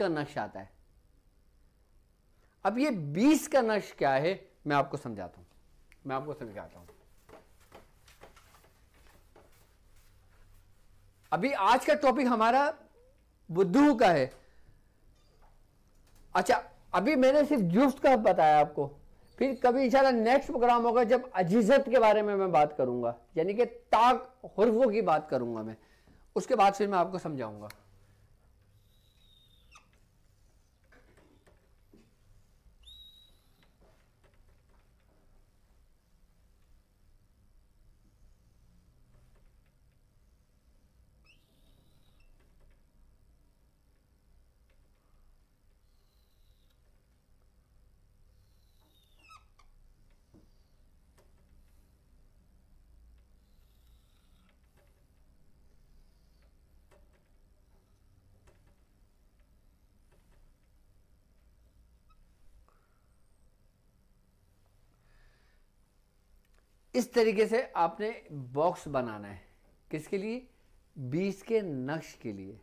का नक्श आता है। अब ये 20 का नक्श क्या है मैं आपको समझाता हूं, मैं आपको समझाता हूं। अभी आज का टॉपिक हमारा बुद्धू का है। अच्छा, अभी मैंने सिर्फ जुफ्त का बताया आपको, फिर कभी इंशाल्लाह नेक्स्ट प्रोग्राम होगा जब अजीजत के बारे में मैं बात करूंगा, यानी कि ताक हुर्फों की बात करूंगा मैं, उसके बाद फिर मैं आपको समझाऊंगा। इस तरीके से आपने बॉक्स बनाना है, किसके लिए? 20 के नक्श के लिए।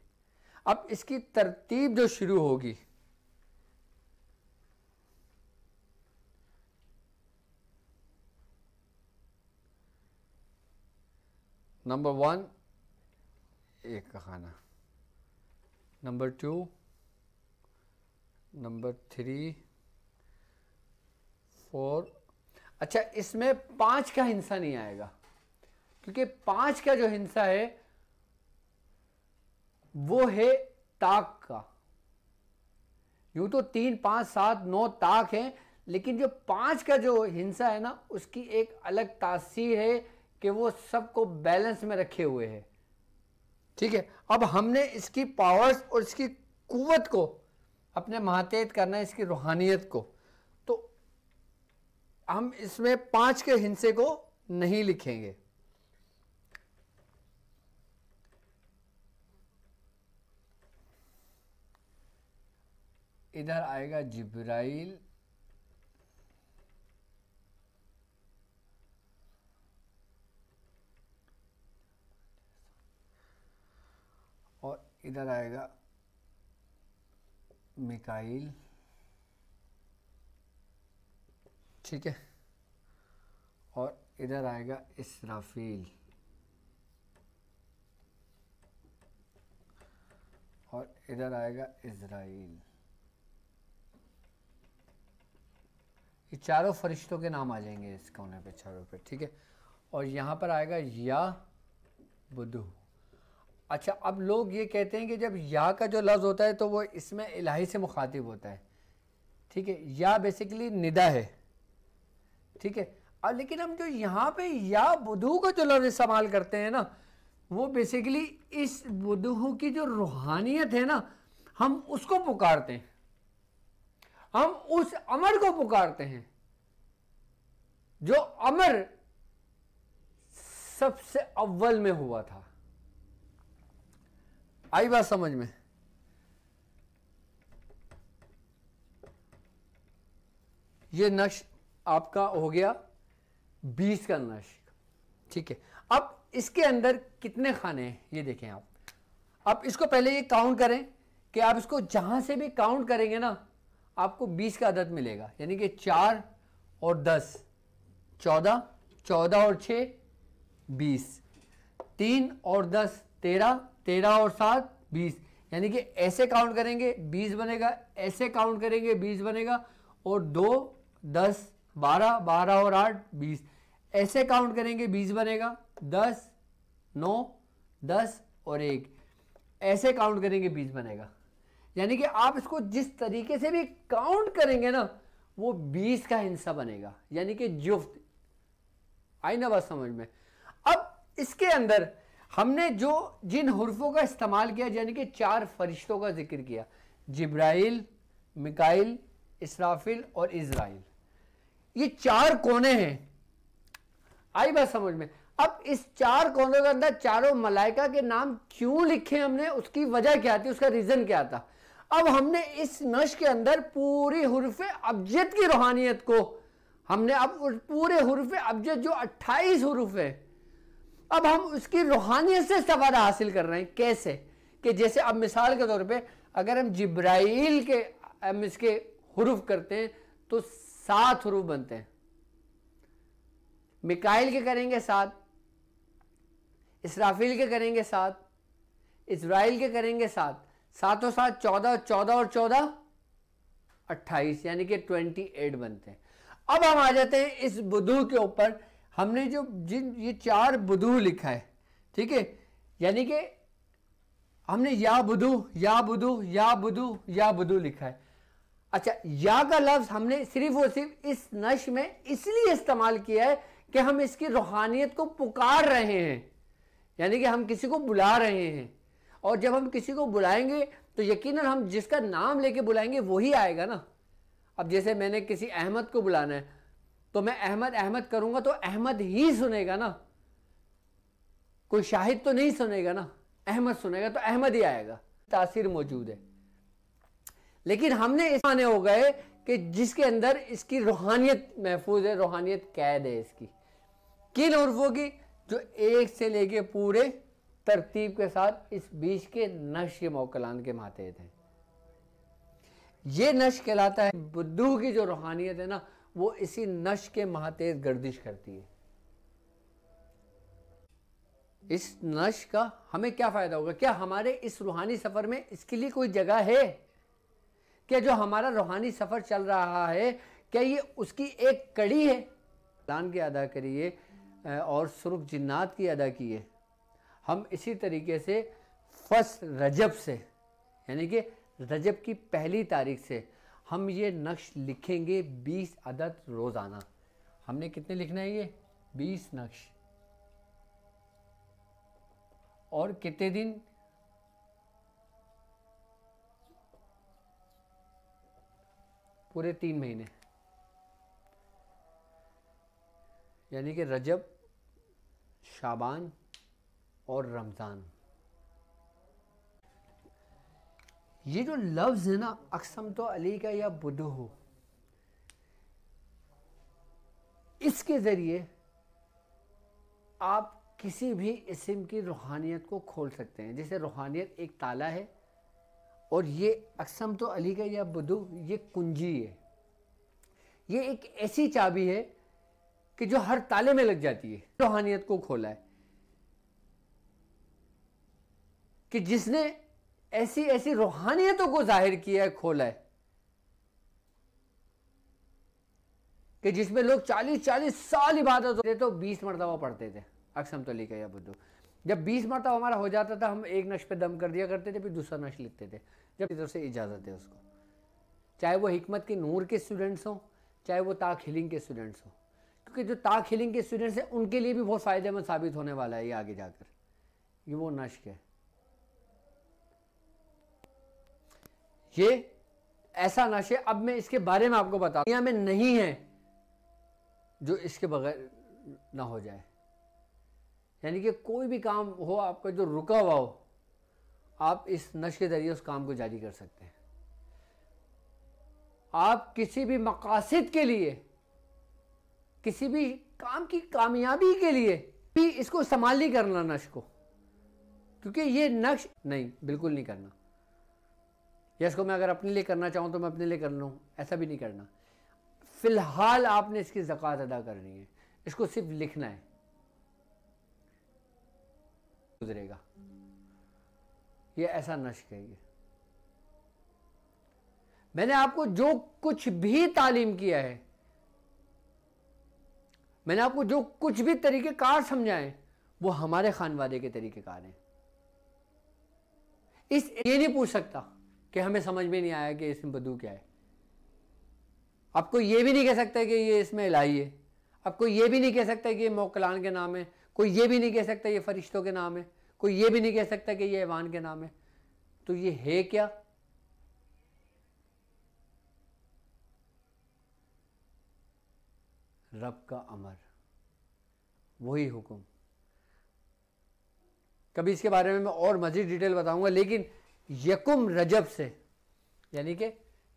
अब इसकी तरतीब जो शुरू होगी, नंबर 1 एक का खाना, नंबर 2, नंबर 3, 4। अच्छा, इसमें 5 का हिस्सा नहीं आएगा, क्योंकि 5 का जो हिस्सा है वो है ताक का। यूं तो 3, 5, 7, 9 ताक है, लेकिन जो 5 का जो हिस्सा है ना, उसकी एक अलग तासीर है कि वो सबको बैलेंस में रखे हुए है। ठीक है, अब हमने इसकी पावर्स और इसकी कुव्वत को अपने महतेत करना है, इसकी रूहानियत को। तो हम इसमें 5 के हिस्से को नहीं लिखेंगे। इधर आएगा जिब्राइल, और इधर आएगा मिकाइल। ठीक है, और इधर आएगा इसराफील, और इधर आएगा इज़राइल। ये चारों फरिश्तों के नाम आ जाएंगे इस कोने पे, चारों पे। ठीक है, और यहाँ पर आएगा या बुद्धू। अच्छा, अब लोग ये कहते हैं कि जब या का जो लफ्ज़ होता है तो वो इसमें इलाही से मुखातिब होता है। ठीक है, या बेसिकली निदा है। ठीक है, अब लेकिन हम जो यहाँ पे या बुद्धू का जो लफ्ज़ इस्तेमाल करते हैं ना, वो बेसिकली इस बुद्धू की जो रूहानियत है ना, हम उसको पुकारते हैं, हम उस अमर को पुकारते हैं जो अमर सबसे अव्वल में हुआ था। आई बात समझ में? ये नक्श आपका हो गया 20 का नक्श। ठीक है, अब इसके अंदर कितने खाने हैं ये देखें आप। अब इसको पहले ये काउंट करें कि आप इसको जहां से भी काउंट करेंगे ना, आपको 20 का अदद मिलेगा, यानी कि 4 और 10 14, 14 और 6 20, 3 और 10 13, 13 और 7 20, यानी कि ऐसे काउंट करेंगे 20 बनेगा, ऐसे काउंट करेंगे 20 बनेगा, और 2 10 12, 12 और 8 20, ऐसे काउंट करेंगे 20 बनेगा, 10 9 10 और 1, ऐसे काउंट करेंगे 20 बनेगा। यानी कि आप इसको जिस तरीके से भी काउंट करेंगे ना, वो 20 का हिस्सा बनेगा, यानी कि जुफ्त। आई ना बात समझ में? अब इसके अंदर हमने जो जिन हुर्फों का इस्तेमाल किया, यानी कि 4 फरिश्तों का जिक्र किया, जिब्राइल, मिकाइल, इसराफिल और इज़राइल, ये 4 कोने हैं। आई बात समझ में? अब इस 4 कोनों के अंदर चारों मलाइका के नाम क्यों लिखे हमने, उसकी वजह क्या थी, उसका रीजन क्या था। अब हमने इस नश के अंदर पूरी हुर्फ अबजद की रूहानियत को हमने, अब पूरे हुर्फ अबजद जो 28 हुर्फ है, अब हम उसकी रूहानियत से इस्तेफादा हासिल कर रहे हैं। कैसे? कि जैसे अब मिसाल के तौर पे अगर हम जिब्राइल के हम इसके हुरूफ करते हैं तो 7 हुरूफ बनते हैं। मिकाइल के करेंगे 7, इसराफील के करेंगे 7, इजराइल के करेंगे 7, 7 और 7 14, 14 और 14 28, यानी कि 28 बनते हैं। अब हम आ जाते हैं इस बुदू के ऊपर। हमने जो ये 4 बुदू लिखा है, ठीक है, यानी कि हमने या बुदू या बुदू या बुदू या बुदू लिखा है। अच्छा, या का लफ्ज हमने सिर्फ और सिर्फ इस नश में इसलिए इस्तेमाल किया है कि हम इसकी रूहानियत को पुकार रहे हैं, यानी कि हम किसी को बुला रहे हैं। और जब हम किसी को बुलाएंगे तो यकीनन हम जिसका नाम लेके बुलाएंगे वही आएगा ना। अब जैसे मैंने किसी अहमद को बुलाना है तो मैं अहमद अहमद करूंगा तो अहमद ही सुनेगा ना, कोई शाहिद तो नहीं सुनेगा ना, अहमद सुनेगा तो अहमद ही आएगा। तासीर मौजूद है। लेकिन हमने इस माने हो गए कि जिसके अंदर इसकी रूहानियत महफूज है, रूहानियत कैद है इसकी। किन उर्फों की? जो एक से लेके पूरे तरतीब के साथ इस बीच के नश के मौकलान के मातेहत हैं। ये नश कहलाता है। बुद्धू की जो रूहानियत है ना, वो इसी नश के मातेहत गर्दिश करती है। इस नश का हमें क्या फायदा होगा? क्या हमारे इस रूहानी सफर में इसके लिए कोई जगह है? क्या जो हमारा रूहानी सफर चल रहा है, क्या ये उसकी एक कड़ी है? दान की अदा करिए और सुरुख जिन्नात की अदा किए। हम इसी तरीके से फर्स्ट रजब से, यानी कि रजब की पहली तारीख से हम ये नक्श लिखेंगे 20 अदद रोज़ाना। हमने कितने लिखना है? ये 20 नक्श। और कितने दिन? पूरे 3 महीने, यानी कि रजब, शाबान और रमज़ान। ये जो लफ्ज़ है ना, अक़सम तो अली का या बुदू, इसके ज़रिए आप किसी भी इस्म की रूहानियत को खोल सकते हैं। जैसे रूहानियत एक ताला है और ये अक़सम तो अली का या बुदू ये कुंजी है। ये एक ऐसी चाबी है कि जो हर ताले में लग जाती है। रूहानियत को खोला है कि जिसने ऐसी ऐसी रूहानियतों को जाहिर किया है, खोला है, कि जिसमें लोग 40-40 साल इबादत होते तो 20 मरतबा पढ़ते थे अक़सम तो अली का या बुदू। जब 20 मरतबा हमारा हो जाता था, हम एक नश पे दम कर दिया करते थे, फिर दूसरा नश लिखते थे, जब इधर से इजाज़त है उसको। चाहे वो हिकमत के नूर के स्टूडेंट्स हों, चाहे वो ताक हिलिंग के स्टूडेंट्स हों, क्योंकि जो ताक हिलिंग के स्टूडेंट्स हैं उनके लिए भी बहुत फ़ायदेमंद साबित होने वाला है ये आगे जाकर। ये वो नश्क है, ये ऐसा नश है। अब मैं इसके बारे में आपको बता, दुनिया में नहीं है जो इसके बगैर ना हो जाए। यानी कि कोई भी काम हो आपका जो रुका हुआ हो, आप इस नश के ज़रिए उस काम को जारी कर सकते हैं। आप किसी भी मकासद के लिए, किसी भी काम की कामयाबी के लिए भी इसको इस्तेमाल नहीं करना नश को, क्योंकि ये नक्श नहीं, बिल्कुल नहीं करना। या इसको मैं अगर अपने लिए करना चाहूँ तो मैं अपने लिए कर लूँ, ऐसा भी नहीं करना। फ़िलहाल आपने इसकी ज़कात अदा करनी है, इसको सिर्फ लिखना है, गुजरेगा। ये ऐसा नश्क है। ये मैंने आपको जो कुछ भी तालीम किया है, मैंने आपको जो कुछ भी तरीके कार समझाए, वो हमारे खानवादे के तरीके कार हैं। ये नहीं पूछ सकता कि हमें समझ में नहीं आया कि इसमें बदू क्या है। आपको ये भी नहीं कह सकता कि ये इसमें इलाही है। आपको ये भी नहीं कह सकता कि ये मौकलान के नाम है। कोई ये भी नहीं कह सकता ये फरिश्तों के नाम है। कोई ये भी नहीं कह सकता कि ये ऐवान के नाम है। तो ये है क्या? रब का अमर, वही हुक्म। कभी इसके बारे में मैं और मजीद डिटेल बताऊंगा, लेकिन यकुम रजब से, यानी कि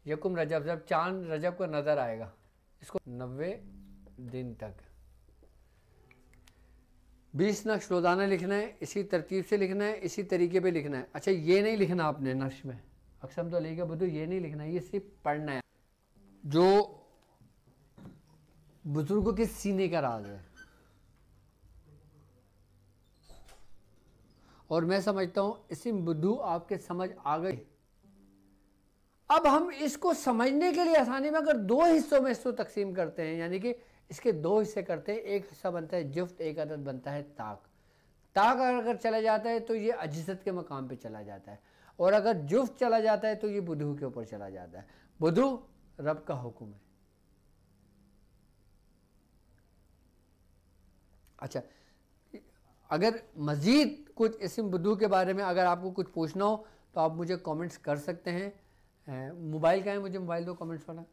यकुम रजब, जब चांद रजब को नजर आएगा, इसको 90 दिन तक 20 नक्श रोज़ाना लिखना है। इसी तरतीब से लिखना है, इसी तरीके पे लिखना है। अच्छा, ये नहीं लिखना आपने नक्श में, अक्षम तो लिखेगा बुद्धू, ये नहीं लिखना, ये सिर्फ पढ़ना है जो बुजुर्गों के सीने का राज है। और मैं समझता हूं इसिम बुद्धू आपके समझ आ गई। अब हम इसको समझने के लिए आसानी में अगर दो हिस्सों में इसको तकसीम करते हैं, यानी कि इसके दो हिस्से करते हैं, एक हिस्सा बनता है जुफ्त, एक अदद बनता है ताक। ताक अगर चला जाता है तो ये अजिजत के मकाम पे चला जाता है, और अगर जुफ्त चला जाता है तो ये बुद्धू के ऊपर चला जाता है। बुद्धू रब का हुक्म है। अच्छा, अगर मजीद कुछ इस्म बुद्धू के बारे में अगर आपको कुछ पूछना हो तो आप मुझे कमेंट्स कर सकते हैं। मोबाइल का है, मुझे मोबाइल दो कमेंट्स वाला।